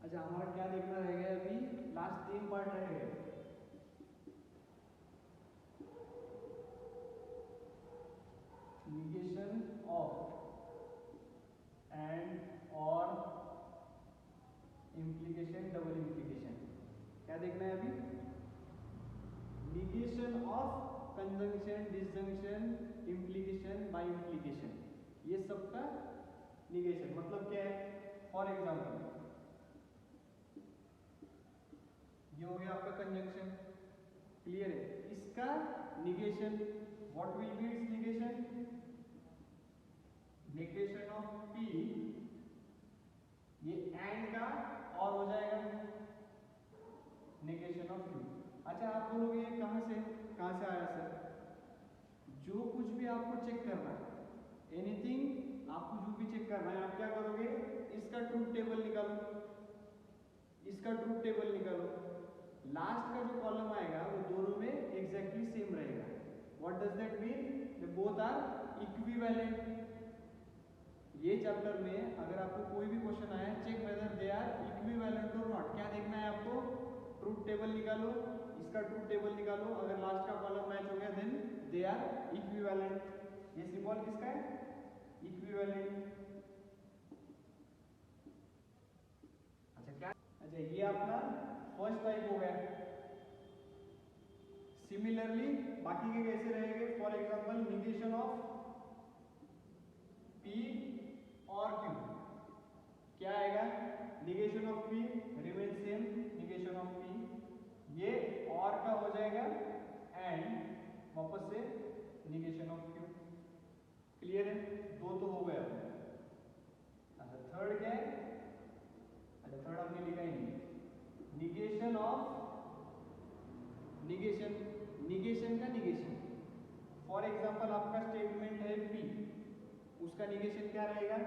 अच्छा, हमारा क्या देखना रह गया अभी? लास्ट 3 पार्ट रह गए। निगेशन ऑफ एंड और इम्प्लीकेशन, डबल इम्प्लीकेशन। क्या देखना है अभी? Negation of conjunction, disjunction, implication, biimplication, ये सबका निगेशन मतलब क्या है? फॉर एग्जाम्पल ये हो गया आपका कंजंक्शन, क्लियर है? इसका negation, what will be it's negation? Negation of P, ये एंड का और हो जाएगा निगेशन ऑफ क्यू। अच्छा, आप बोलोगे कहां से आया सर? जो कुछ भी आपको चेक करना है, एनीथिंग आपको जो भी चेक करना है, आप क्या करोगे? इसका ट्रूथ टेबल निकालो, इसका ट्रूथ टेबल निकालो। लास्ट का जो कॉलम आएगा वो दोनों में एग्जैक्टली सेम रहेगा। What does that mean? They both are equivalent. ये चैप्टर में अगर आपको कोई भी क्वेश्चन आया, check whether they are equivalent और नॉट। क्या देखना है आपको? ट्रूथ टेबल निकालो, इसका ट्रूथ टेबल निकालो। अगर लास्ट का कॉलम मैच हो गया देन दे आर इक्विवेलेंट। ये सिंबल किसका है? इक्विवेलेंट। अच्छा, क्या? अच्छा, ये अपना फर्स्ट टाइप हो गया। सिमिलरली बाकी के कैसे रहेंगे? For example negation of P और क्यू, क्या आएगा? Negation of P remain same, negation of P, ये और का हो जाएगा एंड वापस से निगेशन ऑफ क्यू। क्लियर है? दो तो हो गया। अच्छा, थर्ड क्या है? अच्छा, थर्ड हमने लिखा ही नहीं। निगेशन ऑफ निगेशन, निगेशन का निगेशन। फॉर एग्जांपल आपका स्टेटमेंट है पी, उसका निगेशन क्या रहेगा?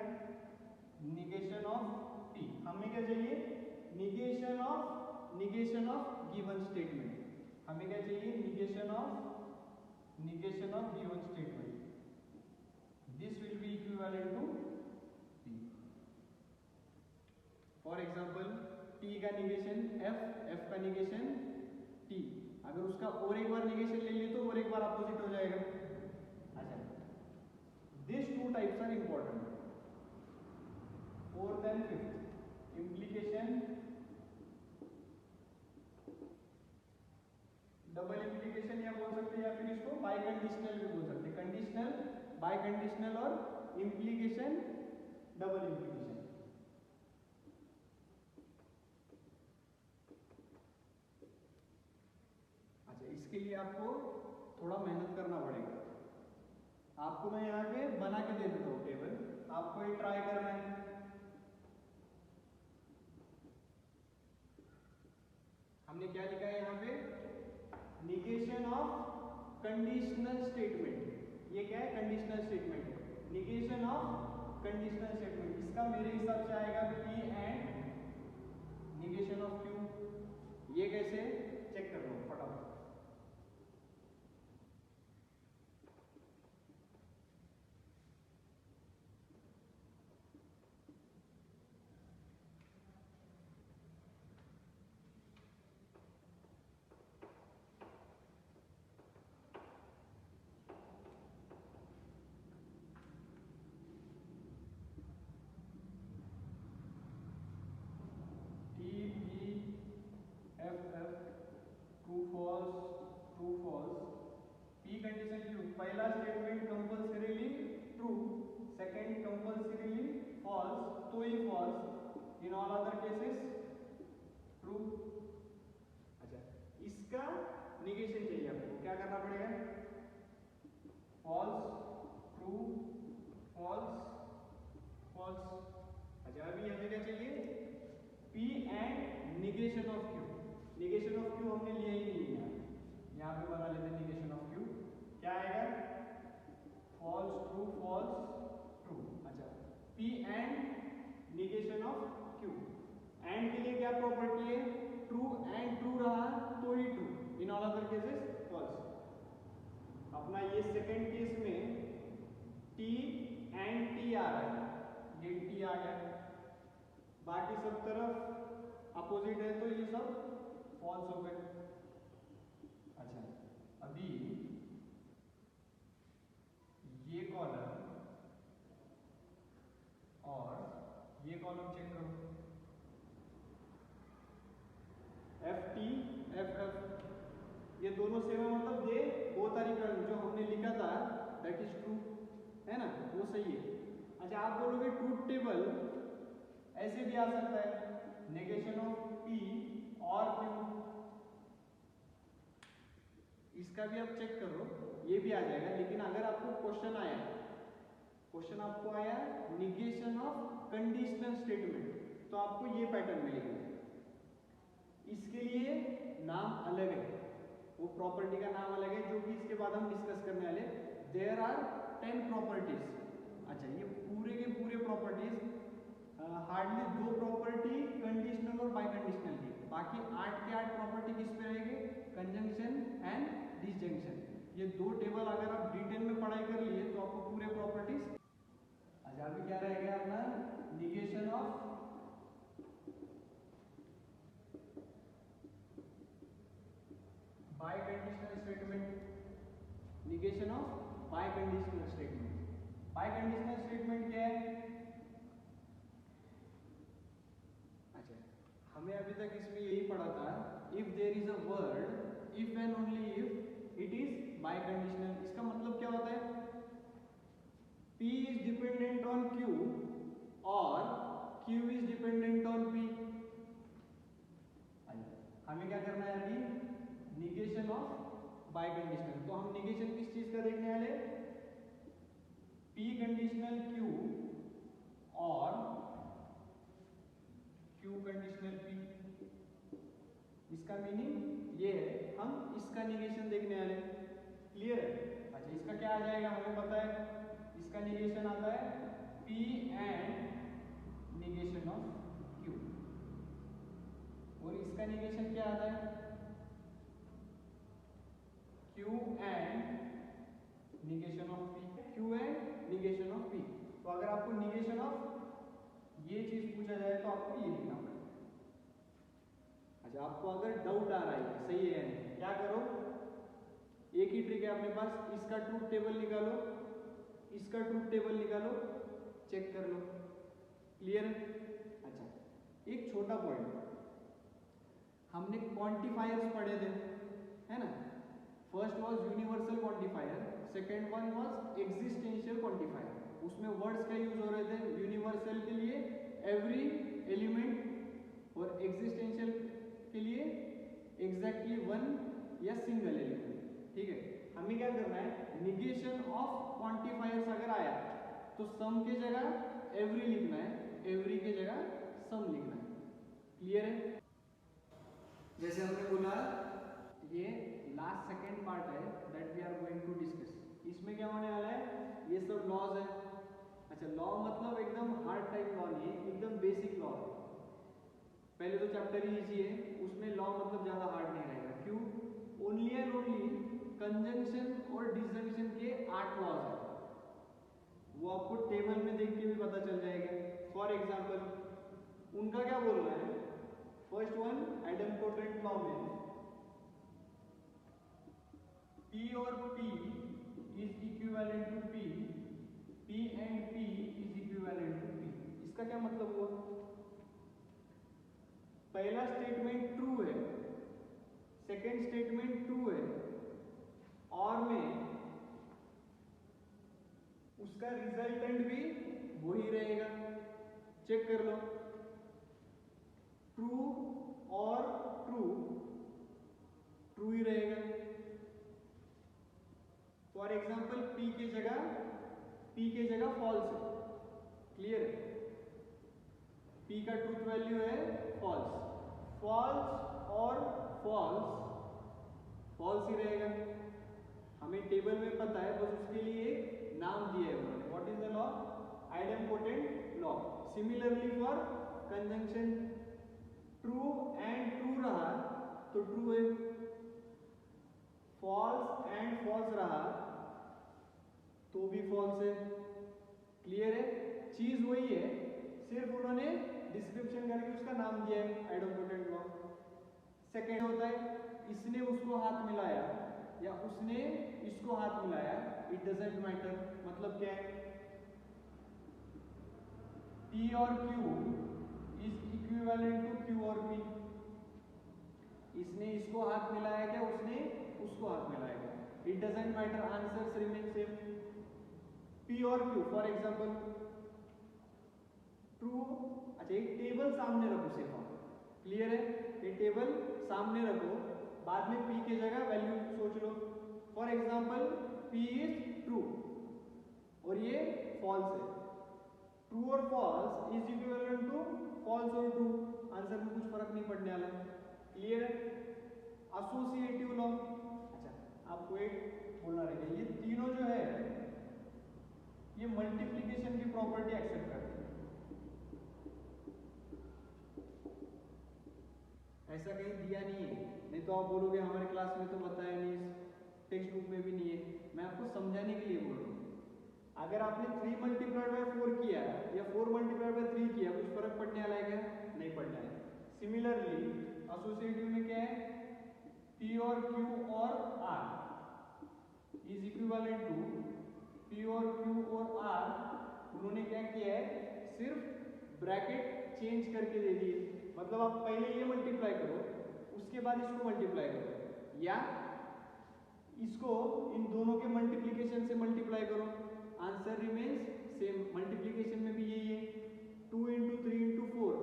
Negation of P. हमें क्या चाहिए? Negation of given statement. हमें क्या चाहिए? Negation of given statement. This will be equivalent to P. For example T का निगेशन एफ का निगेशन टी। अगर उसका और एक बार निगेशन ले लिए तो और एक बार अपोजिट हो जाएगा। अच्छा, this two types are important. Fourth and fifth, implication, double implication या बोल सकते हैं, या फिर इसको बाय कंडीशनल भी बोल सकते हैं। कंडीशनल, बाय कंडीशनल और इम्प्लीकेशन, डबल इम्प्लीकेशन। अच्छा, इसके लिए आपको थोड़ा मेहनत करना पड़ेगा। आपको मैं यहाँ पे बना के दे देता हूँ टेबल, आपको ये ट्राई करना है। हमने क्या लिखा है यहाँ पे? Negation of conditional statement. ये क्या है? Conditional statement. Negation of conditional statement, इसका मेरे हिसाब से आएगा P and negation of Q. ये कैसे चेक कर लो फटाफट। पी कंडीशन क्यू, पहला statement compulsorily true, second compulsorily false, तो ही false, in all other cases true. अच्छा, इसका निगेशन चाहिए आपको, क्या करना पड़ेगा? False, true, false, false. अच्छा, अभी हमें क्या चाहिए? P and negation of Q. Negation of Q हमने लिया ही नहीं है, यहाँ पे बना लेते हैं निगेशन ऑफ क्यू। क्या आएगा? False, true, false, true. अच्छा, P and negation of Q. And के लिए क्या प्रॉपर्टी है? ट्रू एंड ट्रू रहा तो ही true, in all other cases false. अपना ये सेकंड केस में टी एंड टी आ रहा है, ये टी आ गया। बाकी सब तरफ अपोजिट है तो ये सब फॉल्स हो गए। अच्छा, अभी ये कॉलम और ये कॉलम चेक करो, एफ टी एफ एफ, ये दोनों सेम है, मतलब दे बोथ आर इक्वल, जो हमने लिखा था दैट इज ट्रू, है ना, वो सही है। अच्छा, आप बोलोगे ट्रूथ टेबल ऐसे भी आ सकता है, नेगेशन ऑफ पी और क्यू, इसका भी आप चेक करो, ये भी आ जाएगा। लेकिन अगर आपको क्वेश्चन आया, क्वेश्चन आपको आया निगेशन ऑफ कंडीशनल स्टेटमेंट, तो आपको ये पैटर्न मिलेगा। इसके लिए नाम अलग है, वो प्रॉपर्टी का नाम अलग है, जो कि इसके बाद हम डिस्कस करने वाले। There are 10 properties. अच्छा, ये पूरे के पूरे प्रॉपर्टीज, हार्डली 2 प्रॉपर्टी कंडीशनल और बाय कंडीशनल की, बाकी 8 के 8 प्रॉपर्टी किस पे रहेंगे, कंजंक्शन एंड डिसजंक्शन। ये 2 टेबल अगर आप डिटेल में पढ़ाई कर लिए तो आपको पूरे प्रॉपर्टीज। अच्छा, अभी क्या रहेगा अपना negation of bye conditional statement, negation of bye conditional statement. Bye conditional statement क्या है? अच्छा, हमें अभी तक इसमें यही पढ़ा था, if there is a word, if and only if it is biconditional. इसका मतलब क्या होता है? P is dependent on Q और Q is dependent on P। हमें क्या करना है अभी? Negation of bye conditional. तो हम निगेशन किस चीज का देखने वाले? P कंडीशनल Q और Q कंडीशनल P। इसका मीनिंग ये है, हम इसका निगेशन देखने वाले। क्लियर है? अच्छा, इसका क्या आ जाएगा हमें पता है, इसका निगेशन आता है P and negation of Q, और इसका निगेशन क्या आता है? Q and negation of P, Q and negation of P। तो अगर आपको निगेशन ऑफ ये चीज पूछा जाए तो आपको ये लिखना पड़ेगा। अच्छा, आपको अगर डाउट आ रहा है सही है क्या करो, एक ही ट्रिक है अपने पास, इसका ट्रूथ टेबल निकालो, इसका ट्रूथ टेबल निकालो, चेक कर लो। क्लियर है? अच्छा, एक छोटा पॉइंट, हमने क्वांटिफायर्स पढ़े थे, है ना। First was universal quantifier, second one was existential quantifier. उसमें वर्ड्स क्या यूज हो रहे थे? यूनिवर्सल के लिए एवरी एलिमेंट और एग्जिस्टेंशियल के लिए एग्जैक्टली वन या सिंगल एलिमेंट। ठीक है, हमें क्या करना है, निगेशन ऑफ क्वांटिफायर्स अगर आया तो सम के जगह एवरी लिखना है, एवरी के जगह सम लिखना है। क्लियर है? जैसे हमने बोला ये लास्ट सेकेंड पार्ट है that we are going to discuss. इसमें क्या होने वाला है, ये सब लॉज है। अच्छा, लॉ मतलब एकदम हार्ड टाइप लॉ नहीं है, एकदम बेसिक लॉ है। पहले तो चैप्टर ही इजी है, उसमें लॉ मतलब ज्यादा हार्ड नहीं रहेगा। क्यों? ओनली एंड ओनली कंजंक्शन और डिसजंक्शन के 8 लॉज है, वो आपको टेबल में देख के भी पता चल जाएगा। फॉर एग्जाम्पल, उनका क्या बोलना है? फर्स्ट वन, आइडेंटिपोटेंट लॉ में P और P is equivalent to P, P and P is equivalent to P। इसका क्या मतलब हुआ? पहला स्टेटमेंट ट्रू है, सेकेंड स्टेटमेंट ट्रू है, और में उसका रिजल्टेंट भी वही रहेगा। चेक कर लो, ट्रू और ट्रू, ट्रू ही रहेगा। फॉर एग्जाम्पल, P के जगह फॉल्स है। क्लियर है? P का ट्रूथ वैल्यू है फॉल्स, फॉल्स और फॉल्स, फॉल्स ही रहेगा। हमें टेबल में पता है, बस उसके लिए एक नाम दिया है उन्होंने। What is the law? Idempotent law. Similarly for conjunction, true and true रहा तो ट्रू है, फॉल्स एंड फॉल्स रहा तो भी फॉल्स है। क्लियर है? चीज वही है, सिर्फ उन्होंने डिस्क्रिप्शन करके उसका नाम दिया है आइडोम्पोटेंट ब्लॉक। सेकेंड होता है इसने उसको हाथ मिलाया या उसने इसको हाथ मिलाया, इट डजेंट मैटर। मतलब क्या है, P और Q is equivalent to Q और P। इसने इसको हाथ मिलाया क्या, उसने उसको हाथ मिलाया क्या, it doesn't matter, answers remain same. P और Q फॉर एग्जांपल ट्रू। अच्छा एक टेबल सामने रखो सिर्फ, क्लियर है, ये टेबल सामने रखो, बाद में P की जगह वैल्यू सोच लो। For example P is true और ये फॉल्स है। ट्रू और false is equivalent to false और ट्रू, आंसर में कुछ फर्क नहीं पड़ने वाला, क्लियर है। एसोसिएटिव लॉ, अच्छा आपको एक बोलना रहेगा, ये तीनों जो है ये मल्टीप्लिकेशन की प्रॉपर्टी एक्सेप्ट करते हैं। ऐसा कहीं दिया नहीं है, नहीं तो आप बोलोगे हमारे क्लास में तो बताया नहीं, टेक्स्ट बुक में भी नहीं है। मैं आपको समझाने के लिए बोल रहा हूँ। अगर आपने 3 मल्टीप्लाइड बाय 4 किया या 4 मल्टीप्लाइड बाय 3 किया, कुछ फर्क पड़ने वाला है क्या, नहीं पड़ना है। सिमिलरली एसोसिएटिव में क्या है, P और Q और R is equivalent to P और Q और R। उन्होंने क्या किया है, सिर्फ ब्रैकेट चेंज करके दे दिए। मतलब आप पहले ये मल्टीप्लाई करो, उसके बाद इसको मल्टीप्लाई करो, या इसको इन दोनों के मल्टीप्लिकेशन से मल्टीप्लाई करो, आंसर रिमेन्स सेम। मल्टीप्लिकेशन में भी यही है, 2 into 3 into 4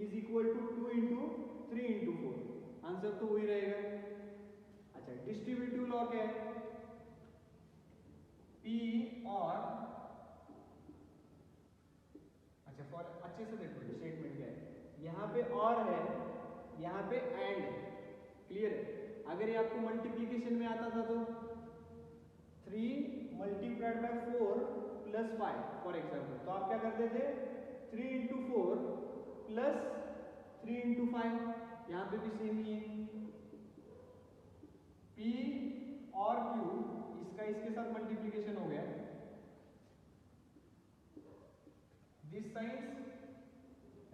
is equal to 2 into 3 into 4, answer तो वही रहेगा। अच्छा डिस्ट्रीब्यूटिव लॉ क्या है, P और, अच्छा फॉर अच्छे से देखो स्टेटमेंट क्या है, यहाँ पे और है, यहाँ पे एंड है, क्लियर है। अगर ये आपको मल्टीप्लिकेशन में आता था तो 3 multiplied by 4 plus 5 for example, तो आप क्या करते थे, 3 इंटू 4 प्लस 3 इंटू 5, यहाँ पे भी सेम ही है। P और Q इसका इसके साथ मल्टीप्लिकेशन हो गया, this science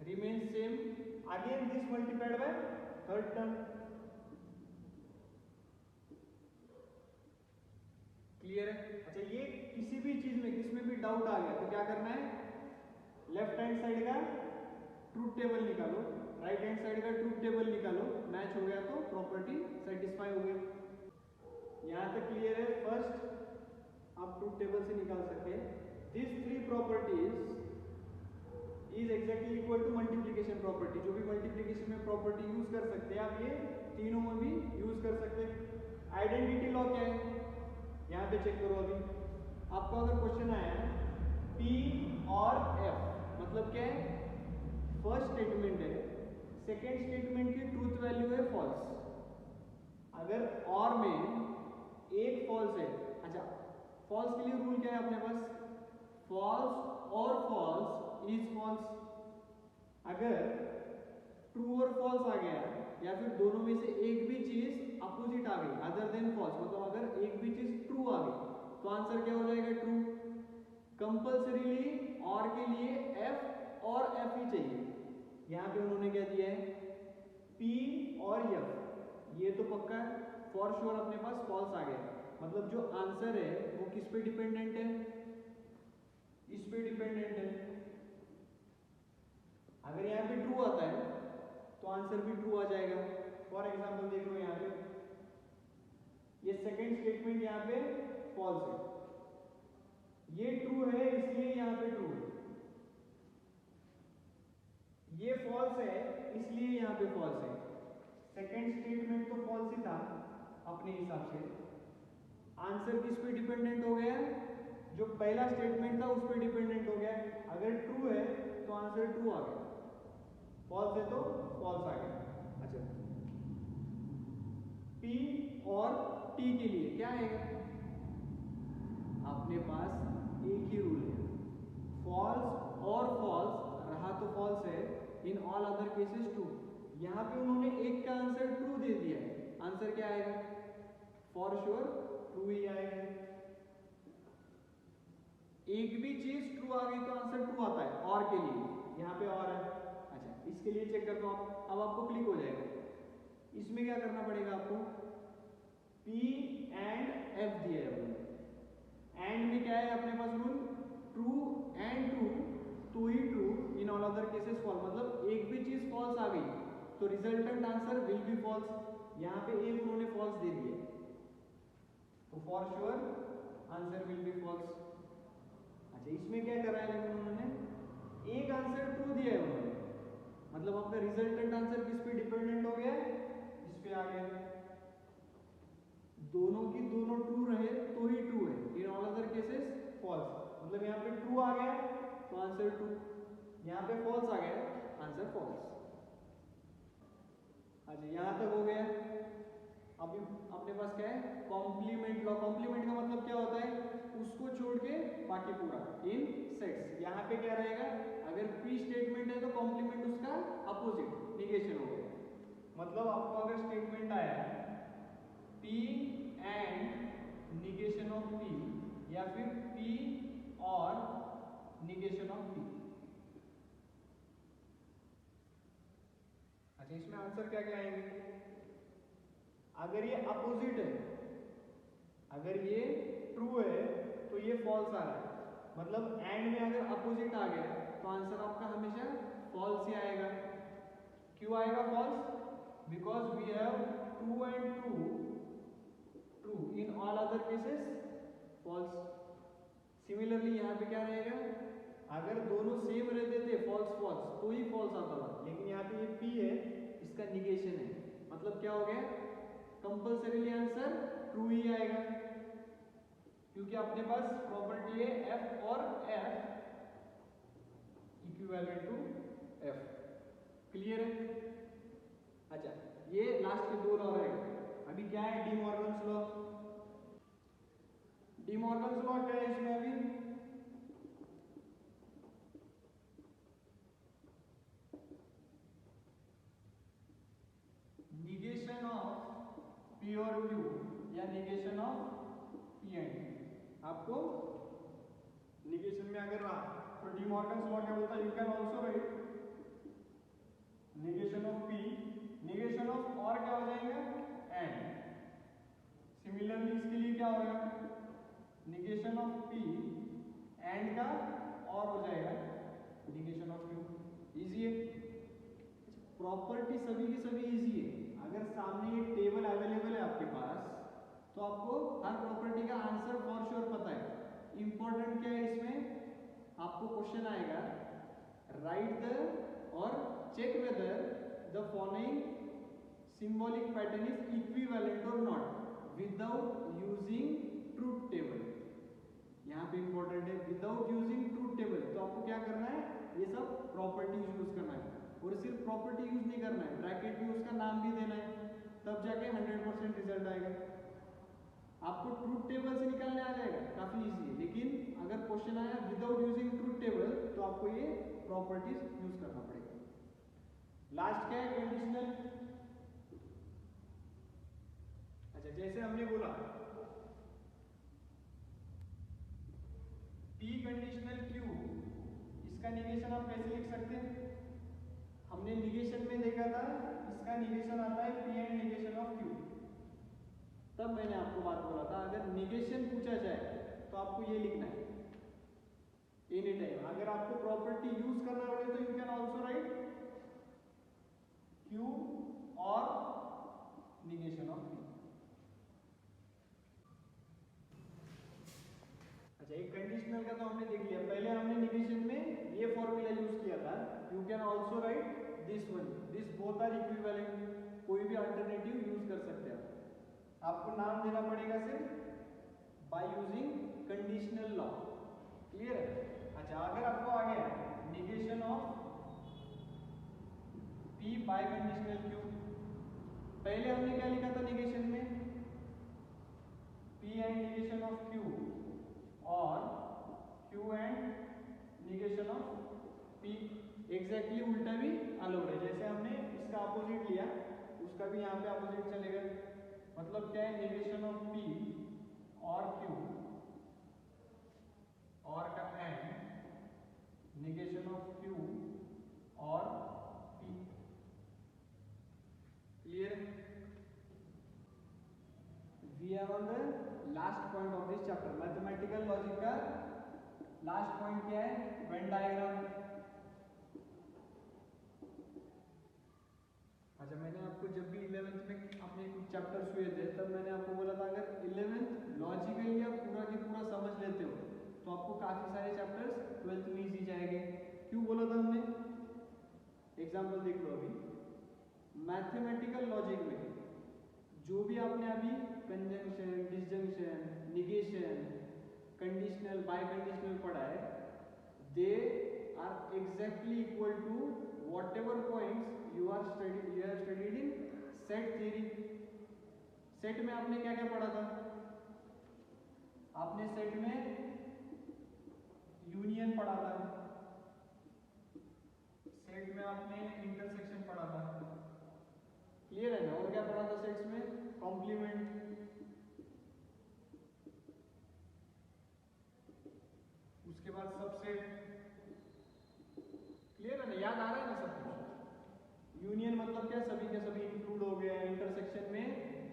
remain same, again this multiplied by third term, clear है। अच्छा ये किसी भी चीज में किसमें भी डाउट आ गया तो क्या करना है, लेफ्ट हैंड साइड का ट्रूथ टेबल निकालो, राइट हैंड साइड का ट्रूथ टेबल निकालो, मैच हो गया तो प्रॉपर्टी सेटिस्फाई हो गई। यहां तक क्लियर है। फर्स्ट आप ट्रूथ टेबल से निकाल सकते हैं, this 3 properties is exactly equal to multiplication property. जो भी मल्टीप्लिकेशन में प्रॉपर्टी यूज कर सकते हैं आप, ये तीनों में भी यूज कर सकते हैं। आइडेंटिटी लॉ क्या है, यहाँ पे चेक करो। अभी आपको अगर क्वेश्चन आया है P और F, मतलब क्या है, फर्स्ट स्टेटमेंट है, सेकेंड स्टेटमेंट की ट्रूथ वैल्यू है फॉल्स, अगर और में एक फॉल्स है। अच्छा फॉल्स के लिए रूल क्या है अपने पास, फॉल्स और फॉल्स इज फॉल्स। अगर ट्रू और फॉल्स आ गया या फिर दोनों में से एक भी चीज अपोजिट आ गई अदर देन फॉल्स, मतलब अगर एक भी चीज ट्रू आ गई तो आंसर क्या हो जाएगा, ट्रू। कंपल्सरीली और के लिए F और F ही चाहिए। यहां पे उन्होंने क्या दिया है, P और F, ये तो पक्का है, फॉर श्योर अपने पास फॉल्स आ गया, मतलब जो आंसर है वो किस पे डिपेंडेंट है, इस पे डिपेंडेंट है। अगर यहाँ पे ट्रू आता है तो आंसर भी ट्रू आ जाएगा। फॉर एग्जांपल देख लो, यहाँ पे ये सेकंड स्टेटमेंट यहाँ पे फॉल्स है, ये ट्रू है इसलिए यहाँ पे ट्रू है, ये फॉल्स है इसलिए यहाँ पे फॉल्स है। सेकंड स्टेटमेंट तो फॉल्स ही था अपने हिसाब से, आंसर किस पे डिपेंडेंट हो गया, जो पहला स्टेटमेंट था उस पे डिपेंडेंट हो गया। अगर ट्रू है तो आंसर ट्रू आ गया, फॉल्स है तो फॉल्स आ गया। अच्छा P और T के लिए क्या आएगा, अपने पास एक ही रूल है, फॉल्स और फॉल्स रहा तो फॉल्स है, in all other cases true. यहां पे उन्होंने एक का आंसर ट्रू दे दिया है, आंसर क्या आएगा, फॉर श्योर ट्रू ही आएगा। एक भी चीज ट्रू आ गई तो आंसर ट्रू आता है और के लिए, यहां पे और है, इसके लिए चेक करता हूँ, अब आपको क्लिक हो जाएगा। इसमें क्या करना पड़ेगा आपको, P एंड F दिया है उन्होंने। एंड में क्या है अपने पास रूल, ट्रू एंड ट्रू तो ही true, in all other cases false. मतलब एक भी चीज फॉल्स आ गई तो resultant answer will be false. यहाँ पे एक उन्होंने फॉल्स दे दिया तो for sure answer will be false. अच्छा, इसमें क्या करा है उन्होंने, एक आंसर ट्रू दिया है उन्होंने, मतलब आपका रिजल्टेंट आंसर किस पे डिपेंडेंट हो गया, इस पे आ गया। दोनों की दोनों ट्रू रहे तो ही ट्रू है, in all other cases false. मतलब यहाँ पे ट्रू आ गया तो आंसर ट्रू, यहाँ पे फॉल्स आ गया आंसर फॉल्स। अच्छा, यहाँ तक हो गया। अभी अपने पास क्या है, कॉम्प्लीमेंट लॉ। कॉम्प्लीमेंट का मतलब क्या होता है, उसको छोड़ के बाकी पूरा इन सेट्स। यहाँ पे क्या रहेगा, अगर P स्टेटमेंट है तो कॉम्प्लीमेंट उसका अपोजिट निगेशन हो गया। मतलब आपको अगर स्टेटमेंट आया P and negation of P या फिर P और निगेशन ऑफ P। अच्छा, इसमें आंसर क्या क्या आएंगे, अगर ये अपोजिट है, अगर ये ट्रू है तो ये फॉल्स आ रहा है। मतलब एंड में अगर अपोजिट आ गया तो आंसर आपका हमेशा फॉल्स ही आएगा। क्यों आएगा false, because we have true and true, true in all other cases false. Similarly यहाँ पे क्या रहेगा, अगर दोनों सेम रहते थे फॉल्स फॉल्स तो ही फॉल्स आता था, लेकिन यहाँ पे ये P है, इसका निगेशन है, मतलब क्या हो गया, कंपल्सरीली आंसर ट्रू ही आएगा, क्योंकि अपने पास प्रॉपर्टी है F और F equivalent to F। Clear है। अच्छा, ये लास्ट के दो लॉ रहेगा। अभी क्या है, D Morgan's law. D Morgan's law क्या है इसमें, अभी निगेशन ऑफ P और Q या negation of P and Q। आपको निगेशन में अगर रहा तो डी मॉर्गन्स लॉ क्या बोलता है, you can also right negation of P, negation of और क्या हो जाएगा एंड। सिमिलरली इसके लिए क्या होगा, निगेशन ऑफ P एंड का और हो जाएगा निगेशन ऑफ Q। इजी है। प्रॉपर्टी सभी की सभी इजी है। अगर सामने ये टेबल अवेलेबल है आपके पास तो आपको हर प्रॉपर्टी का आंसर फॉर श्योर पता है। इंपॉर्टेंट क्या है इसमें, आपको क्वेश्चन आएगा राइट द और check whether the following symbolic pattern is equivalent और not without using truth table. यहाँ पे इंपॉर्टेंट है विदाउट यूजिंग ट्रूथ टेबल। तो आपको क्या करना है, ये सब प्रॉपर्टीज यूज करना है, और सिर्फ प्रॉपर्टी यूज नहीं करना है, ब्रैकेट में उसका नाम भी देना है, तब जाके 100% रिजल्ट आएगा। आपको ट्रूथ टेबल से निकालने आ जाएगा, काफी इजी है। लेकिन अगर क्वेश्चन आया विदाउट यूजिंग ट्रूथ टेबल तो आपको ये प्रॉपर्टीज यूज करना पड़ेगा। लास्ट क्या है, कंडीशनल। अच्छा, जैसे हमने बोला P कंडीशनल Q, इसका निगेशन आप कैसे लिख सकते हैं, हमने निगेशन में देखा था, इसका निगेशन आता है P and negation of Q। तब मैंने आपको बात बोला था अगर निगेशन पूछा जाए तो आपको ये लिखना है एनी टाइम। अगर आपको प्रॉपर्टी यूज करना पड़े तो you can also right Q और निगेशन ऑफ P। अच्छा, एक कंडीशनल का तो हमने देख लिया। पहले हमने निगेशन में ये फॉर्मूला यूज किया था, you can also write this one, this both are equivalent. कोई भी अल्टरनेटिव यूज कर सकते हैं। आपको नाम देना पड़ेगा सिर्फ by using conditional law. Clear है। अच्छा, अगर आपको आ गया negation of P bye conditional Q, पहले हमने क्या लिखा था निगेशन में, P and negation of Q और Q and negation of P। Exactly उल्टा भी अलाउड है, जैसे हमने इसका अपोजिट लिया उसका भी यहाँ पे अपोजिट चलेगा। मतलब क्या है, निगेशन ऑफ P और Q और का एंड निगेशन ऑफ Q और P we are on the last point of this chapter. Mathematical logic का लास्ट पॉइंट क्या है? Venn diagram. अच्छा, मैंने आपको जब भी 11th में अपने कुछ चैप्टर्स हुए थे तब मैंने आपको बोला था अगर 11th लॉजिकली आप पूरा के पूरा समझ लेते हो तो आपको काफी सारे चैप्टर्स 12th में इजी जाएंगे। क्यों बोला था हमने? एग्जाम्पल देख लो। अभी मैथमेटिकल लॉजिक में जो भी आपने अभी conjunction, disjunction, negation, conditional, biconditional पढ़ा है, they are exactly equal to whatever points you are studied in set theory। Set में आपने क्या क्या पढ़ा था? आपने सेट में यूनियन पढ़ा था, सेट में आपने इंटरसेक्शन पढ़ा था, क्लियर है ना? और क्या पढ़ा था सेट्स में? कॉम्प्लीमेंट, उसके बाद सबसेट, क्लियर है ना? याद आ रहा है ना सब कुछ? यूनियन मतलब क्या? सभी के सभी इंक्लूड हो गया। इंटरसेक्शन में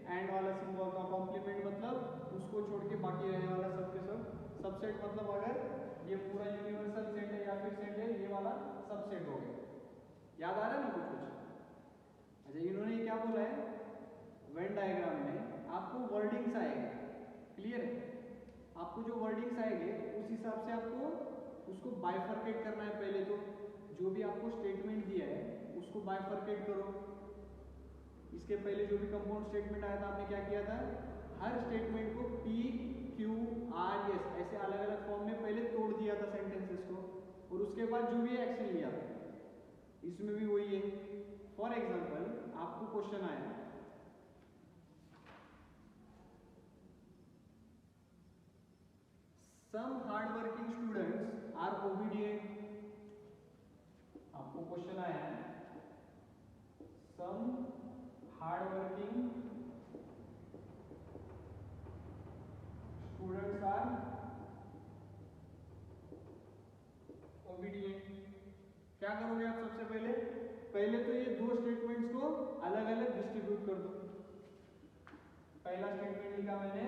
एंड वाला सिंबल था। कॉम्प्लीमेंट मतलब उसको छोड़ के बाकी रहने वाला सब के सब। सबसेट मतलब अगर ये पूरा यूनिवर्सल सेट है या फिर सेट है, ये वाला सबसेट हो गया। याद आ रहा है ना कुछ कुछ? अच्छा, इन्होंने क्या बोला है? वेन डायग्राम में आपको वर्डिंग्स आएंगे, क्लियर है? आपको जो वर्डिंग्स आएंगे उस हिसाब से आपको उसको बाइफरकेट करना है। पहले तो जो भी आपको स्टेटमेंट दिया है उसको बाइफरकेट करो। इसके पहले जो भी कंपाउंड स्टेटमेंट आया था आपने क्या किया था? हर स्टेटमेंट को P, Q, R, S ऐसे अलग अलग फॉर्म में पहले तोड़ दिया था सेंटेंसेस को, और उसके बाद जो भी एक्शन लिया था। इसमें भी वही है। फॉर एग्जाम्पल आपको क्वेश्चन आया, some hard working students are obedient. आपको क्वेश्चन आया है, some hard working students are obedient. क्या करोगे आप? सबसे पहले तो ये दो स्टेटमेंट्स को अलग अलग डिस्ट्रीब्यूट कर दो। पहला स्टेटमेंट लिखा मैंने,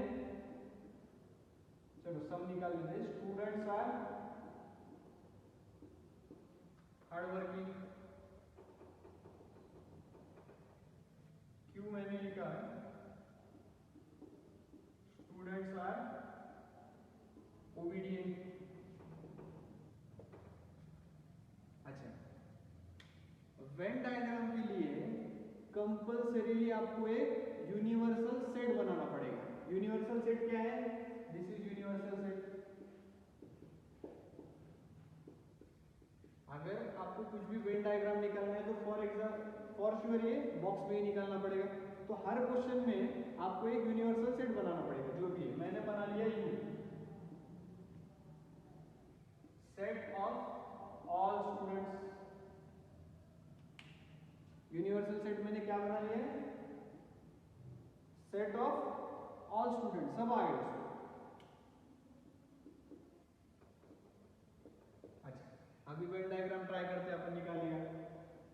चलो सम निकाल लेते हैं। Students are hard working. क्यों मैंने लिखा है स्टूडेंट्स आर ओबीडिएंट। अच्छा, वेन डायग्राम के लिए कंपल्सरीली आपको एक यूनिवर्सल सेट बनाना पड़ेगा। यूनिवर्सल सेट क्या है? This is universal set. अगर आपको कुछ भी वेन डायग्राम निकालना है तो फॉर श्योर ये बॉक्स में ही निकालना पड़ेगा। तो हर क्वेश्चन में आपको एक यूनिवर्सल सेट बनाना पड़ेगा। जो भी है मैंने बना लिया you, set of all students. Universal set मैंने क्या बना लिया है? सेट ऑफ ऑल स्टूडेंट्स, सब आ गए। अच्छा, अभी वेन डायग्राम ट्राई करते हैं अपन निकालेगा।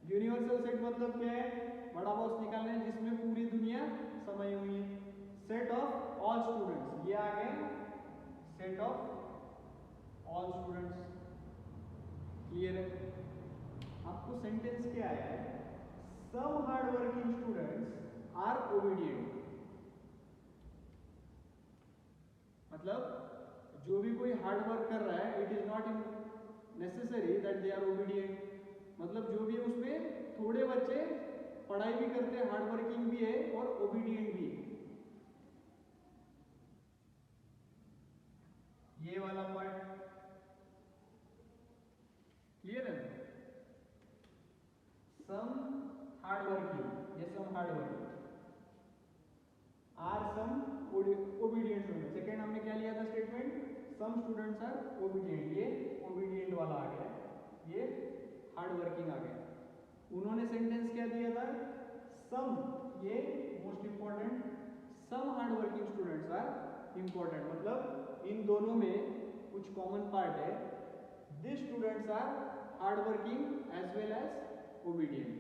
यूनिवर्सल सेट मतलब क्या है? बड़ा बॉक्स निकालना है जिसमें पूरी दुनिया समाई हुई है। सेट ऑफ ऑल स्टूडेंट्स, ये आ गया set of all students, clear है? आपको सेंटेंस क्या आया है? Some hard working students are obedient. मतलब जो भी कोई हार्ड वर्क कर रहा है, it is not necessary that they are obedient. मतलब जो भी उसमें थोड़े बच्चे पढ़ाई भी करते हैं, हार्ड वर्किंग भी है और ओबीडिएंट भी है। ये वाला पार्ट क्लियर है? सम हार्ड वर्किंग, ये some hard working are some obedient student. Second हमने क्या लिया था statement? Some students are obedient. ये ओबीडिएंट वाला आ गया, ये हार्ड वर्किंग आ गया। उन्होंने सेंटेंस क्या दिया था? सम, ये most important, some hard working students are important. मतलब इन दोनों में कुछ कॉमन पार्ट है। This students are hard working as well as obedient.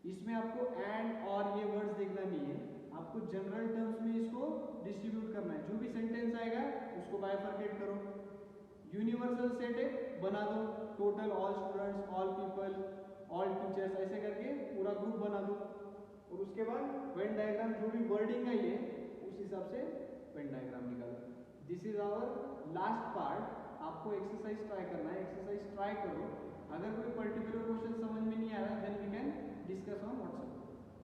इसमें आपको एंड और ये वर्ड्स देखना नहीं है, आपको जनरल टर्म्स में इसको डिस्ट्रीब्यूट करना है। जो भी सेंटेंस आएगा उसको बाइफरकेट करो। यूनिवर्सल सेट है बना दो, total, all students, all people, all teachers, ऐसे करके पूरा ग्रुप बना दो। और उसके बाद वेन डायग्राम जो भी वर्डिंग आई है उस हिसाब से वेन डायग्राम निकालो। This is our last part. आपको एक्सरसाइज ट्राई करना है, एक्सरसाइज ट्राई करो। अगर कोई पर्टिकुलर क्वेश्चन समझ में नहीं आ रहा then we can discuss on WhatsApp.